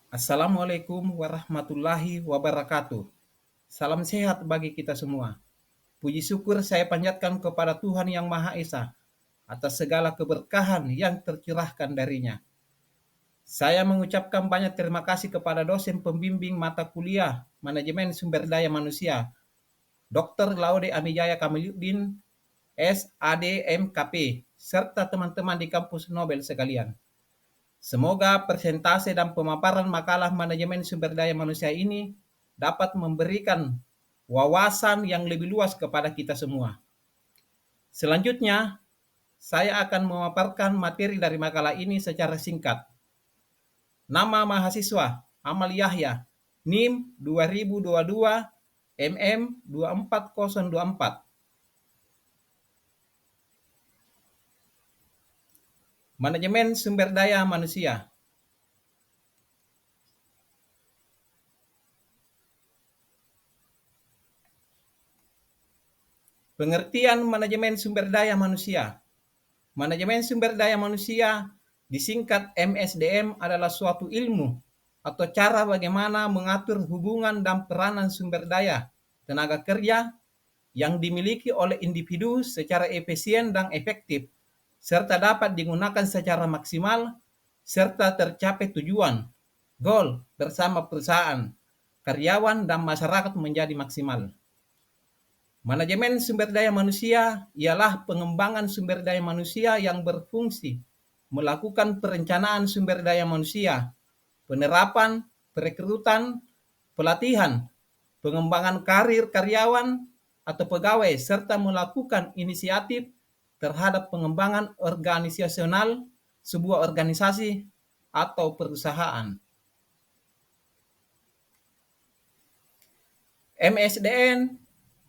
Assalamualaikum warahmatullahi wabarakatuh. Salam sehat bagi kita semua. Puji syukur saya panjatkan kepada Tuhan Yang Maha Esa atas segala keberkahan yang tercurahkan darinya. Saya mengucapkan banyak terima kasih kepada dosen pembimbing mata kuliah Manajemen Sumber Daya Manusia, Dr. Laude Amijaya Kamiluddin, SADMKP, serta teman-teman di kampus Nobel sekalian. Semoga presentase dan pemaparan makalah manajemen sumber daya manusia ini dapat memberikan wawasan yang lebih luas kepada kita semua. Selanjutnya, saya akan memaparkan materi dari makalah ini secara singkat. Nama mahasiswa, Amal Yahya, NIM 2022 MM 24024. Manajemen sumber daya manusia. Pengertian manajemen sumber daya manusia. Manajemen sumber daya manusia, disingkat MSDM, adalah suatu ilmu atau cara bagaimana mengatur hubungan dan peranan sumber daya tenaga kerja yang dimiliki oleh individu secara efisien dan efektif, serta dapat digunakan secara maksimal, serta tercapai tujuan, goal bersama perusahaan, karyawan, dan masyarakat menjadi maksimal. Manajemen sumber daya manusia ialah pengembangan sumber daya manusia yang berfungsi melakukan perencanaan sumber daya manusia, penerapan, perekrutan, pelatihan, pengembangan karir karyawan atau pegawai, serta melakukan inisiatif terhadap pengembangan organisasional sebuah organisasi atau perusahaan. MSDN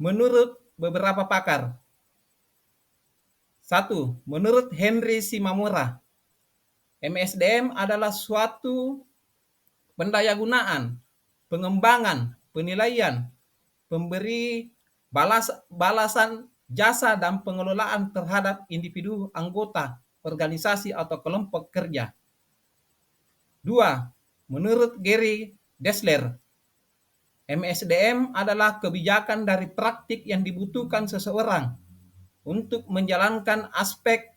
menurut beberapa pakar. 1. Menurut Henry Shimamura, MSDM adalah suatu pendayagunaan, pengembangan, penilaian, pemberi balasan jasa dan pengelolaan terhadap individu anggota organisasi atau kelompok kerja. 2. Menurut Gary Dessler, MSDM adalah kebijakan dari praktik yang dibutuhkan seseorang untuk menjalankan aspek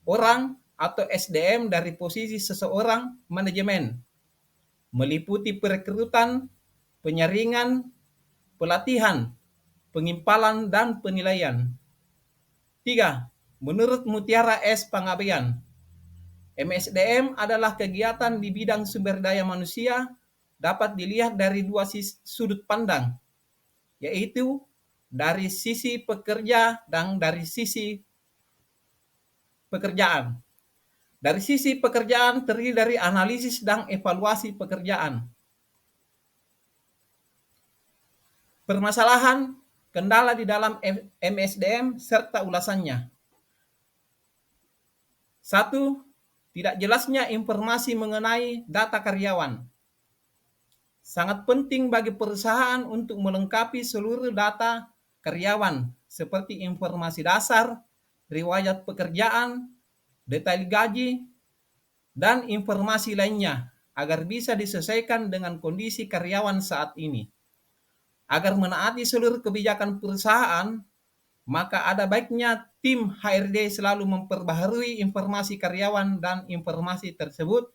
orang atau SDM dari posisi seseorang manajemen, meliputi perekrutan, penyaringan, pelatihan, pengimpalan, dan penilaian. 3. Menurut Mutiara S. Pangabean, MSDM adalah kegiatan di bidang sumber daya manusia dapat dilihat dari dua sudut pandang, yaitu dari sisi pekerja dan dari sisi pekerjaan. Dari sisi pekerjaan terdiri dari analisis dan evaluasi pekerjaan. Permasalahan, kendala di dalam MSDM serta ulasannya. 1. Tidak jelasnya informasi mengenai data karyawan. Sangat penting bagi perusahaan untuk melengkapi seluruh data karyawan seperti informasi dasar, riwayat pekerjaan, detail gaji, dan informasi lainnya agar bisa disesuaikan dengan kondisi karyawan saat ini. Agar menaati seluruh kebijakan perusahaan, maka ada baiknya tim HRD selalu memperbaharui informasi karyawan dan informasi tersebut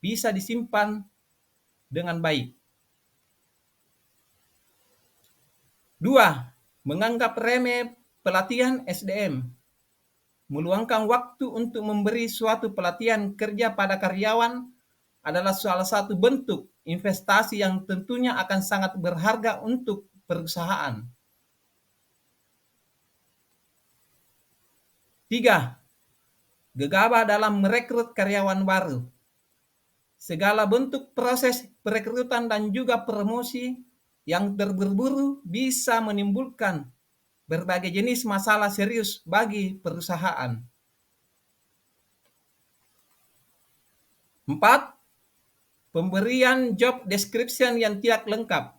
bisa disimpan dengan baik. 2. Menganggap remeh pelatihan SDM. Meluangkan waktu untuk memberi suatu pelatihan kerja pada karyawan adalah salah satu bentuk investasi yang tentunya akan sangat berharga untuk perusahaan. 3. Gegabah dalam merekrut karyawan baru. Segala bentuk proses perekrutan dan juga promosi yang terburu-buru bisa menimbulkan berbagai jenis masalah serius bagi perusahaan. 4. Pemberian job description yang tidak lengkap.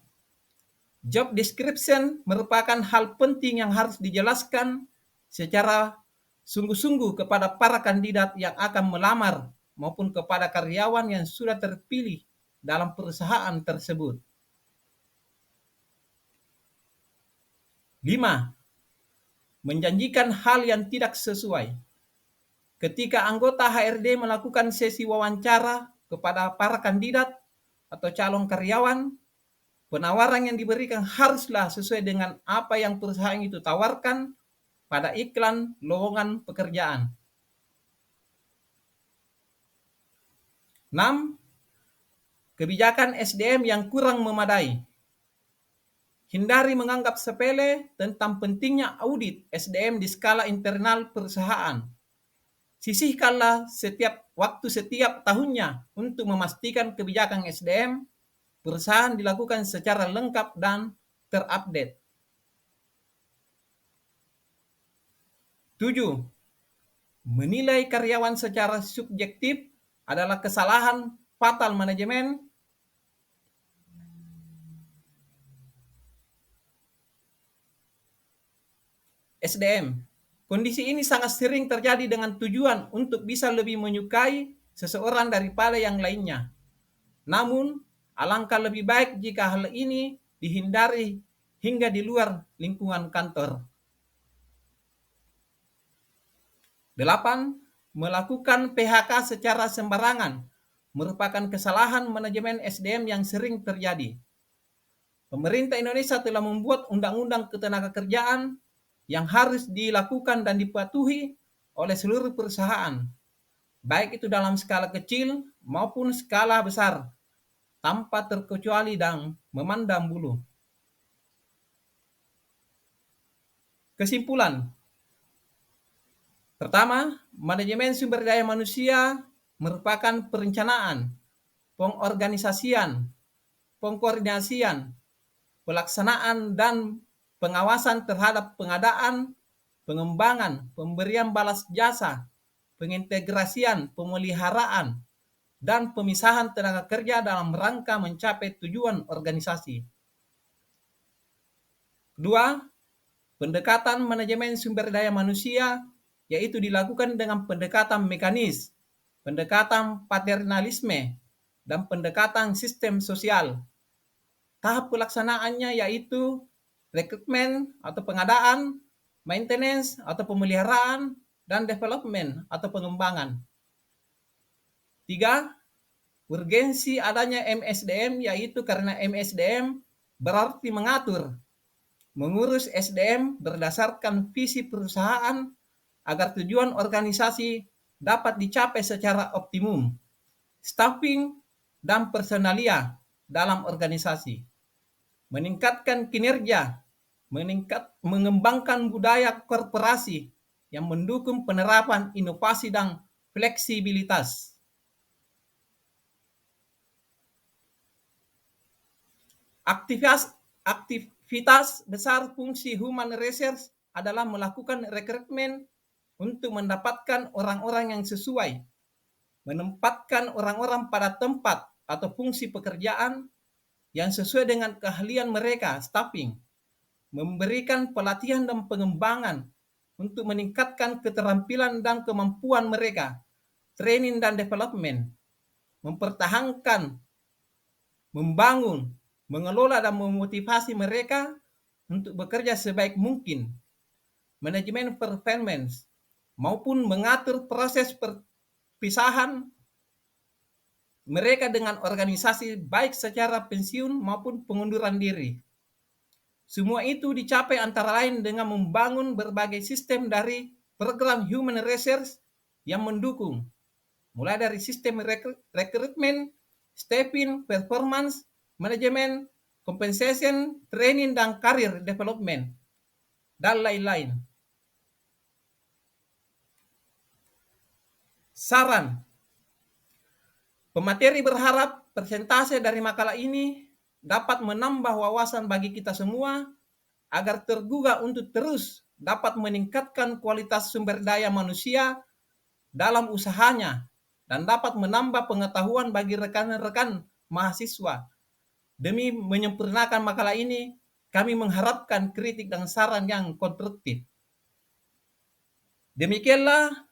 Job description merupakan hal penting yang harus dijelaskan secara sungguh-sungguh kepada para kandidat yang akan melamar maupun kepada karyawan yang sudah terpilih dalam perusahaan tersebut. 5. Menjanjikan hal yang tidak sesuai. Ketika anggota HRD melakukan sesi wawancara kepada para kandidat atau calon karyawan, penawaran yang diberikan haruslah sesuai dengan apa yang perusahaan itu tawarkan pada iklan lowongan pekerjaan. 6. Kebijakan SDM yang kurang memadai. Hindari menganggap sepele tentang pentingnya audit SDM di skala internal perusahaan. Sisihkanlah setiap tahunnya untuk memastikan kebijakan SDM perusahaan dilakukan secara lengkap dan terupdate. 7. Menilai karyawan secara subjektif adalah kesalahan fatal manajemen SDM. Kondisi ini sangat sering terjadi dengan tujuan untuk bisa lebih menyukai seseorang daripada yang lainnya. Namun, alangkah lebih baik jika hal ini dihindari hingga di luar lingkungan kantor. 8. Melakukan PHK secara sembarangan merupakan kesalahan manajemen SDM yang sering terjadi. Pemerintah Indonesia telah membuat undang-undang ketenagakerjaan yang harus dilakukan dan dipatuhi oleh seluruh perusahaan, baik itu dalam skala kecil maupun skala besar, tanpa terkecuali dan memandang bulu. Kesimpulan. Pertama, manajemen sumber daya manusia merupakan perencanaan, pengorganisasian, pengkoordinasian, pelaksanaan, dan pengawasan terhadap pengadaan, pengembangan, pemberian balas jasa, pengintegrasian, pemeliharaan, dan pemisahan tenaga kerja dalam rangka mencapai tujuan organisasi. Kedua, pendekatan manajemen sumber daya manusia yaitu dilakukan dengan pendekatan mekanis, pendekatan paternalisme, dan pendekatan sistem sosial. Tahap pelaksanaannya yaitu rekrutmen atau pengadaan, maintenance atau pemeliharaan, dan development atau pengembangan. 3. Urgensi adanya MSDM yaitu karena MSDM berarti mengatur, mengurus SDM berdasarkan visi perusahaan agar tujuan organisasi dapat dicapai secara optimum, staffing dan personalia dalam organisasi, meningkatkan kinerja, mengembangkan budaya korporasi yang mendukung penerapan inovasi dan fleksibilitas. Aktivitas besar fungsi human resource adalah melakukan rekrutmen untuk mendapatkan orang-orang yang sesuai, menempatkan orang-orang pada tempat atau fungsi pekerjaan yang sesuai dengan keahlian mereka, staffing, memberikan pelatihan dan pengembangan untuk meningkatkan keterampilan dan kemampuan mereka, training dan development, mempertahankan, membangun, mengelola dan memotivasi mereka untuk bekerja sebaik mungkin, manajemen performance, maupun mengatur proses perpisahan mereka dengan organisasi baik secara pensiun maupun pengunduran diri. Semua itu dicapai antara lain dengan membangun berbagai sistem dari program human resource yang mendukung, mulai dari sistem rekrutmen, staffing, performance, manajemen, compensation, training, dan career development, dan lain-lain. Saran. Pemateri berharap persentase dari makalah ini dapat menambah wawasan bagi kita semua agar tergugah untuk terus dapat meningkatkan kualitas sumber daya manusia dalam usahanya dan dapat menambah pengetahuan bagi rekan-rekan mahasiswa. Demi menyempurnakan makalah ini, kami mengharapkan kritik dan saran yang konstruktif. Demikianlah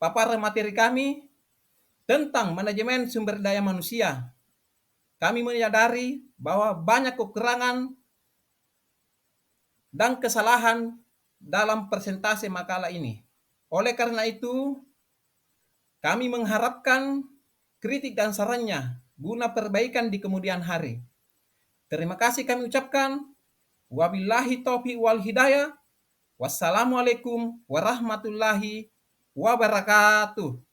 paparan materi kami tentang manajemen sumber daya manusia. kami menyadari bahwa banyak kekurangan dan kesalahan dalam presentasi makalah ini. Oleh karena itu, kami mengharapkan kritik dan sarannya guna perbaikan di kemudian hari. Terima kasih kami ucapkan. Wabillahi taufiq wal hidayah. Wassalamualaikum warahmatullahi wabarakatuh.